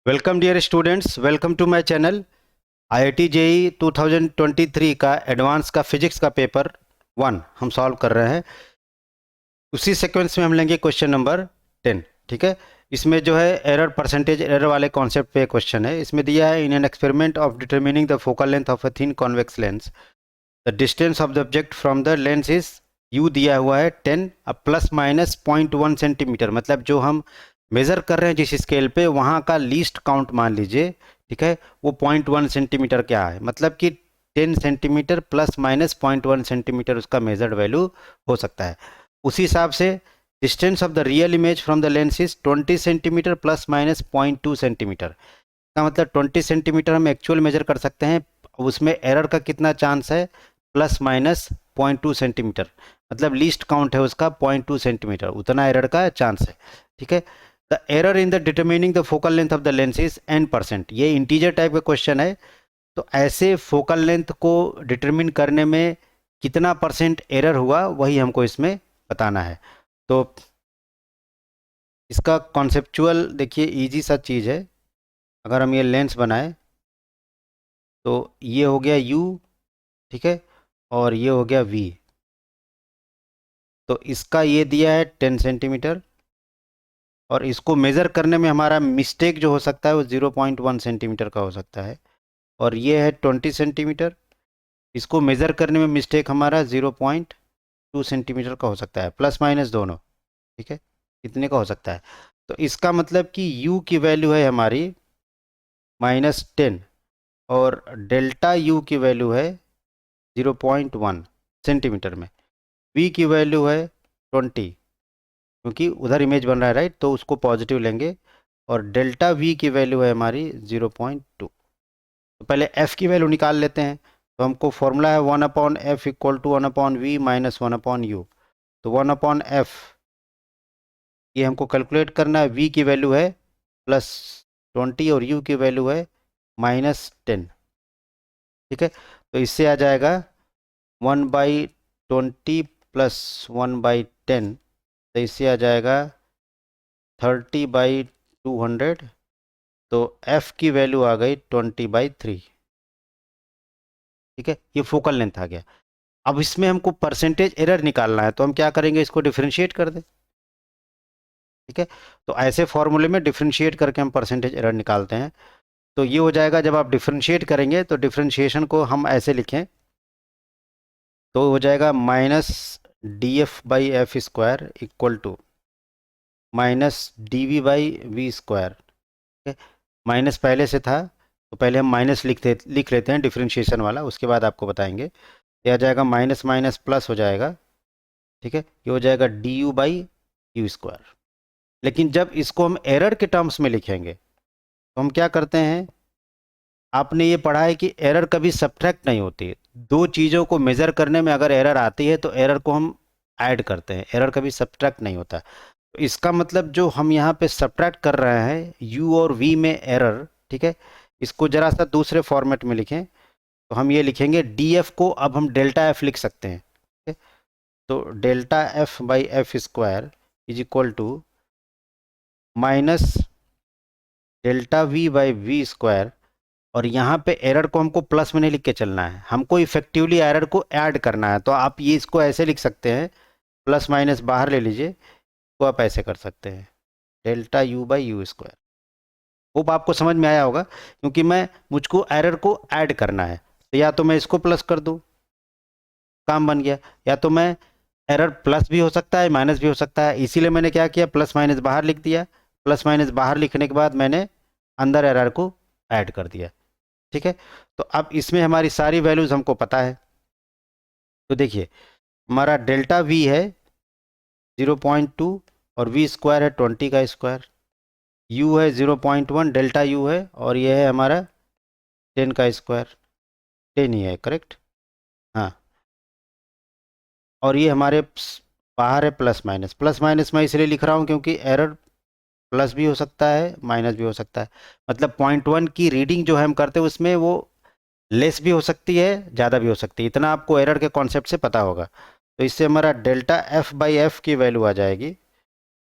Welcome dear students, welcome to my channel. IIT JEE 2023 का advance का physics का paper 1 हम सॉल्व कर रहे हैं। उसी सीक्वेंस में हम लेंगे क्वेश्चन नंबर 10। ठीक है, इसमें जो है एरर परसेंटेज एरर वाले कॉन्सेप्ट पे क्वेश्चन है। इसमें दिया है in an experiment of determining the focal length of a thin convex lens, the distance of the object from the lens is you दिया हुआ है 10 प्लस माइनस 0.1 सेंटीमीटर। मतलब जो हम मेज़र कर रहे हैं जिस स्केल पे, वहाँ का लीस्ट काउंट मान लीजिए। ठीक है, वो 0.1 सेंटीमीटर क्या है, मतलब कि 10 सेंटीमीटर प्लस माइनस 0.1 सेंटीमीटर उसका मेजर्ड वैल्यू हो सकता है। उसी हिसाब से distance of the real image from the lens is 20 centimetre plus minus 0.2 centimetre. का मतलब 20 सेंटीमीटर हम एक्चुअल मेजर कर सकते हैं, उसमें एरर का कितना चांस है, प्लस माइनस 0.2 सेंटीमीटर। मतलब लीस्ट काउंट है उसका 0.2 सेंटीमीटर, उतना एरर का चांस है। ठीक है, the error in the determining the focal length of the lens is n%। ये इंटीजर टाइप का क्वेश्चन है, तो ऐसे फोकल लेंथ को डिटरमिन करने में कितना परसेंट एरर हुआ वही हमको इसमें बताना है। तो इसका कॉन्सेप्चुअल देखिए इजी सा चीज़ है। अगर हम ये लेंस बनाए तो ये हो गया u, ठीक है, और ये हो गया v। तो इसका ये दिया है 10 सेंटीमीटर, और इसको मेज़र करने में हमारा मिस्टेक जो हो सकता है वो 0.1 सेंटीमीटर का हो सकता है। और ये है 20 सेंटीमीटर, इसको मेज़र करने में मिस्टेक हमारा 0.2 सेंटीमीटर का हो सकता है, प्लस माइनस दोनों। ठीक है, इतने का हो सकता है। तो इसका मतलब कि u की वैल्यू है हमारी -10, और डेल्टा u की वैल्यू है 0.1 सेंटीमीटर में। v की वैल्यू है 20, क्योंकि उधर इमेज बन रहा है राइट, तो उसको पॉजिटिव लेंगे। और डेल्टा v की वैल्यू है हमारी 0.2। तो पहले f की वैल्यू निकाल लेते हैं। तो हमको फॉर्मूला है 1/f equal to 1/v minus 1/u। तो 1/f ये हमको कैलकुलेट करना है। v की वैल्यू है +20 और u की वैल्यू है -10। ठीक है, तो इससे आ जाएगा 1/20 प्लस 1/10, तो इससे आ जाएगा 30/200। तो f की वैल्यू आ गई 20/3। ठीक है, ये फोकल लेंथ आ गया। अब इसमें हमको परसेंटेज एरर निकालना है, तो हम क्या करेंगे, इसको डिफरेंशिएट कर दें। ठीक है, तो ऐसे फॉर्मूले में डिफरेंशिएट करके हम परसेंटेज एरर निकालते हैं। तो ये हो जाएगा, जब आप डिफरेंशिएट करेंगे तो डिफरेंशिएशन को हम ऐसे लिखें, तो हो जाएगा -df/f² इक्वल टू -dv/v²। ठीक है, माइनस पहले से था तो पहले हम माइनस लिख लेते हैं डिफरेंशिएशन वाला, उसके बाद आपको बताएंगे। ये आ जाएगा माइनस माइनस प्लस हो जाएगा। ठीक है, ये हो जाएगा du/u²। लेकिन जब इसको हम एरर के टर्म्स में लिखेंगे तो हम क्या करते हैं, आपने ये पढ़ा है कि एरर कभी सब्ट्रैक्ट नहीं होती है। दो चीज़ों को मेज़र करने में अगर एरर आती है तो एरर को हम ऐड करते हैं, एरर कभी सब्ट्रैक्ट नहीं होता। तो इसका मतलब जो हम यहाँ पे सब्ट्रैक्ट कर रहे हैं u और v में एरर, ठीक है, इसको ज़रा सा दूसरे फॉर्मेट में लिखें। तो हम ये लिखेंगे df को अब हम डेल्टा f लिख सकते हैं। ठीक है? तो delta f/f² is equal to minus delta v/v²। और यहाँ पे एरर को हमको प्लस में नहीं लिख के चलना है, हमको इफेक्टिवली एरर को ऐड करना है। तो आप ये इसको ऐसे लिख सकते हैं, प्लस माइनस बाहर ले लीजिए, तो आप ऐसे कर सकते हैं, डेल्टा u/u²। होप आपको समझ में आया होगा, क्योंकि मुझको एरर को ऐड करना है। तो या तो मैं इसको प्लस कर दूँ, काम बन गया, या तो मैं एरर प्लस भी हो सकता है माइनस भी हो सकता है, इसीलिए मैंने क्या किया, प्लस माइनस बाहर लिख दिया। प्लस माइनस बाहर लिखने के बाद मैंने अंदर एरर को ऐड कर दिया। ठीक है, तो अब इसमें हमारी सारी वैल्यूज हमको पता है। तो देखिए, हमारा डेल्टा v है 0.2 और v² है 20 का स्क्वायर, u है 0.1 डेल्टा u है, और ये है हमारा 10 का स्क्वायर, 10 ही है करेक्ट। हाँ, और ये हमारे बाहर है प्लस माइनस मैं इसलिए लिख रहा हूँ क्योंकि एरर प्लस भी हो सकता है माइनस भी हो सकता है। मतलब 0.1 की रीडिंग जो है हम करते हैं उसमें वो लेस भी हो सकती है ज़्यादा भी हो सकती है, इतना आपको एरर के कॉन्सेप्ट से पता होगा। तो इससे हमारा डेल्टा f/f की वैल्यू आ जाएगी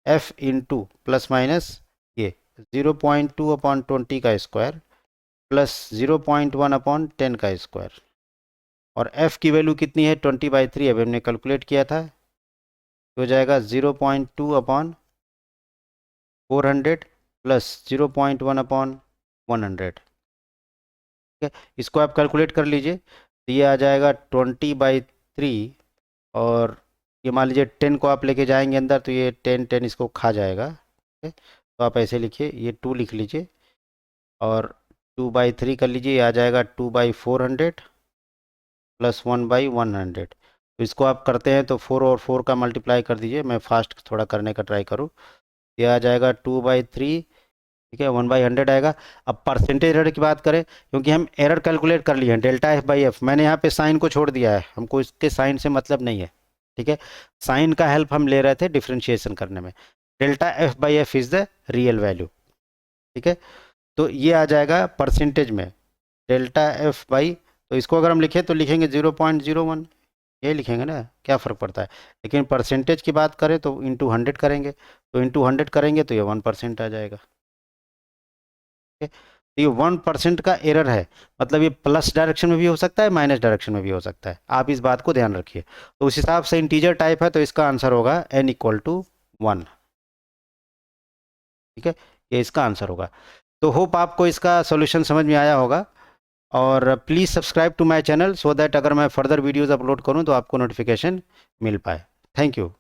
f इंटू प्लस माइनस ये 0.2 अपॉन 20 का स्क्वायर प्लस 0.1 अपॉन 10 का स्क्वायर, और f की वैल्यू कितनी है 20/3, अभी हमने कैलकुलेट किया था, तो हो जाएगा 0.2 अपॉन 400 प्लस 0.1 अपॉन 100। ठीक है, इसको आप कैलकुलेट कर लीजिए, तो ये आ जाएगा 20/3, और ये मान लीजिए 10 को आप लेके जाएंगे अंदर तो ये 10 इसको खा जाएगा। ठीक है, तो आप ऐसे लिखिए, ये 2 लिख लीजिए और 2/3 कर लीजिए, ये आ जाएगा 2/400 प्लस 1/100। तो इसको आप करते हैं तो 4 और 4 का मल्टीप्लाई कर दीजिए, मैं फास्ट थोड़ा करने का ट्राई करूँ, ये आ जाएगा 2/3, ठीक है, 1/100 आएगा। अब परसेंटेज एरर की बात करें, क्योंकि हम एरर कैलकुलेट कर लिए हैं डेल्टा f/f, मैंने यहाँ पे साइन को छोड़ दिया है, हमको इसके साइन से मतलब नहीं है। ठीक है, साइन का हेल्प हम ले रहे थे डिफ्रेंशिएशन करने में। Delta f/f is the real value. ठीक है, तो ये आ जाएगा परसेंटेज में डेल्टा f/, तो इसको अगर हम लिखें तो लिखेंगे 0.01, ये लिखेंगे ना, क्या फ़र्क पड़ता है। लेकिन परसेंटेज की बात करें तो इंटू 100 करेंगे, तो इंटू 100 करेंगे तो ये 1% आ जाएगा। तो ये 1% का एरर है, मतलब ये प्लस डायरेक्शन में भी हो सकता है, माइनस डायरेक्शन में भी हो सकता है, आप इस बात को ध्यान रखिए। तो उस हिसाब से इंटीजर टाइप है तो इसका आंसर होगा n = 1। ठीक है, ये इसका आंसर होगा। तो होप आपको इसका सॉल्यूशन समझ में आया होगा, और please subscribe to my channel so that अगर मैं फर्दर वीडियोज़ अपलोड करूँ तो आपको नोटिफिकेशन मिल पाए। Thank you.